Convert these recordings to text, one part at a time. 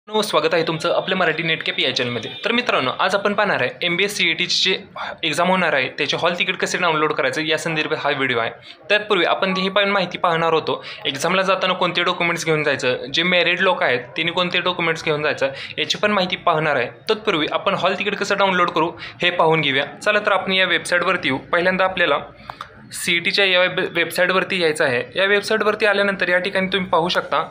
स्वागत आहे तुमचं आपल्या मराठी नेटकॅप या चॅनलमध्ये। तर मित्रांनो, आज आपण पाहणार आहे MBA CET ची जे एक्झाम होणार आहे त्याचे हॉल तिकीट कसे डाउनलोड करायचं या संदर्भात हा व्हिडिओ आहे। तत्पूर्वी आपण ही पण माहिती पाहणार होतो, एक्झामला जाताना कोणते डॉक्युमेंट्स घेऊन जायचं, जे मॅरिड लोक आहेत त्यांनी कोणते डॉक्युमेंट्स घेऊन जायचं याची पण माहिती पाहणार आहे। तत्पूर्वी आपण हॉल तिकीट कसं डाउनलोड करू हे पाहून घेऊया। चला तर आपण या वेबसाईटवरती येऊ। पहिल्यांदा आपल्याला CETच्या या वेबसाईटवरती यायचं आहे। या वेबसाईटवरती आल्यानंतर या ठिकाणी तुम्ही पाहू शकता,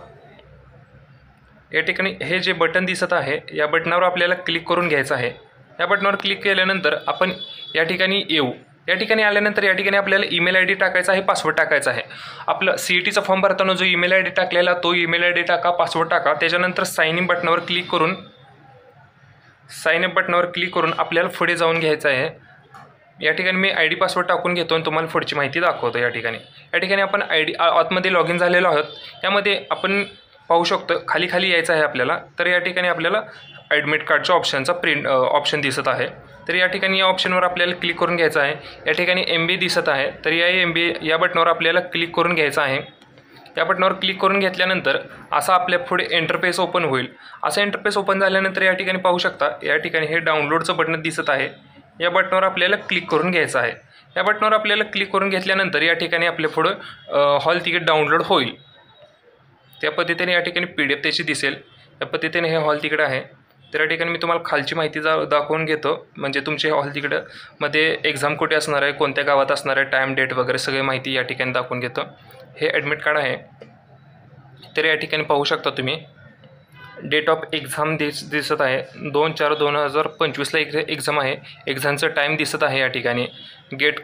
या ठिकाणी हे जे बटन दिसत आहे या बटनावर आपल्याला क्लिक करून घ्यायचं आहे। या बटनावर क्लिक केल्यानंतर आपण या ठिकाणी येऊ। या ठिकाणी आल्यानंतर या ठिकाणी आपल्याला ईमेल ID टाकायचा आहे, पासवर्ड टाकायचा आहे। आपलं CETचा फॉर्म भरताना जो ईमेल ID टाकलेला तो ईमेल ID टाका, पासवर्ड टाका। त्याच्यानंतर साइन इन बटनावर क्लिक करून आपल्याला पुढे जाऊन घ्यायचं आहे। या ठिकाणी मी ID पासवर्ड टाकून घेतो आणि तुम्हाला पुढची माहिती दाखवतो। या ठिकाणी आपण आतमध्ये लॉग इन झालेलो आहोत। त्यामध्ये आपण पाहू शकतो खाली यायचं आहे आपल्याला। तर या ठिकाणी आपल्याला ॲडमिट कार्डच्या ऑप्शनचा ऑप्शन दिसत आहे। तर या ठिकाणी या ऑप्शनवर आपल्याला क्लिक करून घ्यायचं आहे। या ठिकाणी MBA दिसत आहे, तर या MBA या बटनावर आपल्याला क्लिक करून घ्यायचं आहे। या बटनावर क्लिक करून घेतल्यानंतर असा आपल्या पुढे इंटरफेस ओपन होईल। असं इंटरफेस ओपन झाल्यानंतर या ठिकाणी पाहू शकता, या ठिकाणी हे डाउनलोडचं बटन दिसत आहे। या बटनावर आपल्याला क्लिक करून घ्यायचं आहे। या बटनावर आपल्याला क्लिक करून घेतल्यानंतर या ठिकाणी आपल्या पुढं हॉल तिकीट डाउनलोड होईल। त्या पद्धतीने या ठिकाणी PDF त्याची दिसेल। त्या पद्धतीने हे हॉल तिकीट आहे। तर या ठिकाणी मी तुम्हाला खालची माहिती दाखवून घेतो, म्हणजे तुमचे हॉल तिकीटमध्ये एक्झाम कुठे असणार आहे, कोणत्या गावात असणार आहे, टाईम डेट वगैरे सगळी माहिती या ठिकाणी दाखवून घेतो। हे ॲडमिट कार्ड आहे। तर या ठिकाणी पाहू शकता तुम्ही डेट ऑफ एक्झाम दिसत आहे, 2/4/2025ला एक्झाम आहे। एक्झामचं टाईम दिसत आहे। या ठिकाणी गेट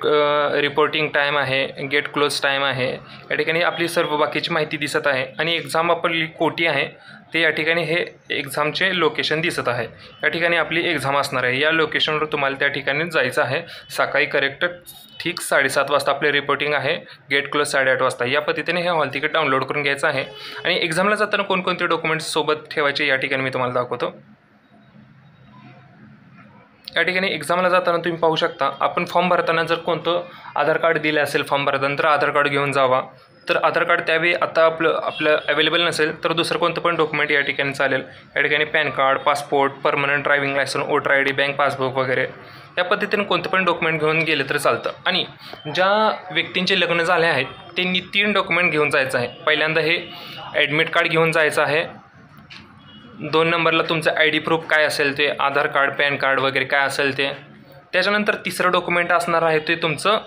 रिपोर्टिंग टाईम आहे, गेट क्लोज टाईम आहे। या ठिकाणी आपली सर्व बाकीची माहिती दिसत आहे आणि एक्झाम आपली कोठी आहे ते या ठिकाणी हे एक्झामचे लोकेशन दिसत आहे। या ठिकाणी आपली एक्झाम असणार आहे। या लोकेशनवर तुम्हाला त्या ठिकाणी जायचं आहे। सकाळी करेक्ट ठीक 7:30 वाजता आपले रिपोर्टिंग आहे, गेट क्लोज 8:30 वाजता। या पद्धतीने हे हॉल तिकीट डाउनलोड करून घ्यायचं आहे। आणि एक्झामला जाताना कोणकोणते डॉक्युमेंट्स सोबत ठेवायचे या ठिकाणी मी तुम्हाला दाखवतो। या ठिकाणी एक्झामला जाताना तुम्ही पाहू शकता, आपण फॉर्म भरताना जर कोणतं आधार कार्ड दिलं असेल फॉर्म भरताना तर आधार कार्ड घेऊन जावा। तर आधार कार्ड त्यावेळी आता आपलं अवेलेबल नसेल तर दुसरं कोणतं पण डॉक्युमेंट या ठिकाणी चालेल। या ठिकाणी pan card, passport, permanent driving licence, voter ID, bank passbook वगैरे या पद्धतीने कोणतं पण डॉक्युमेंट घेऊन गेले तर चालतं। आणि ज्या व्यक्तींचे लग्न झाले आहेत त्यांनी 3 डॉक्युमेंट घेऊन जायचं आहे। पहिल्यांदा हे ॲडमिट कार्ड घेऊन जायचं आहे। 2 नंबरला तुमचं ID प्रूफ काय असेल ते, आधार कार्ड, पॅन कार्ड वगैरे काय असेल ते। त्याच्यानंतर तिसरं डॉक्युमेंट असणार आहे ते तुमचं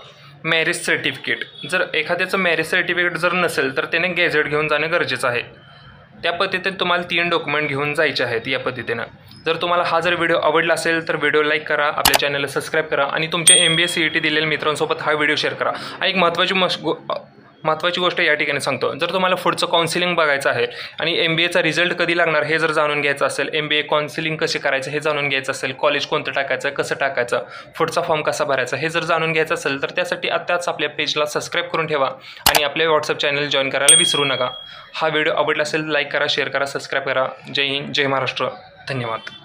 मॅरेज सर्टिफिकेट। जर एखाद्याचं मॅरेज सर्टिफिकेट जर नसेल तर त्याने गॅझेट घेऊन जाणं गरजेचं आहे। त्या पद्धतीने तुम्हाला 3 डॉक्युमेंट घेऊन जायचे आहेत। या पद्धतीनं जर तुम्हाला हा विडिओ आवडला असेल तर व्हिडिओ लाईक करा, आपल्या चॅनलला सबस्क्राईब करा आणि तुमच्या MBA CET दिलेल्या मित्रांसोबत हा व्हिडिओ शेअर करा। एक महत्त्वाची गोष्ट या ठिकाणी सांगतो, जर तुम्हाला पुढचं काउन्सिलिंग बघायचं आहे आणि MBAचा रिझल्ट कधी लागणार हे जर जाणून घ्यायचं असेल, MBA काउन्सिलिंग कसे करायचं हे जाणून घ्यायचं असेल, कॉलेज कोणतं टाकायचं, कसं टाकायचं, पुढचा फॉर्म कसा भरायचा हे जर जाणून घ्यायचं असेल तर त्यासाठी आत्ताच आपल्या पेजला सबस्क्राईब करून ठेवा आणि आपल्या WhatsApp चॅनल जॉईन करायला विसरू नका। हा व्हिडिओ आवडला असेल लाईक करा, शेअर करा, सबस्क्राईब करा। जय हिंद, जय महाराष्ट्र, धन्यवाद।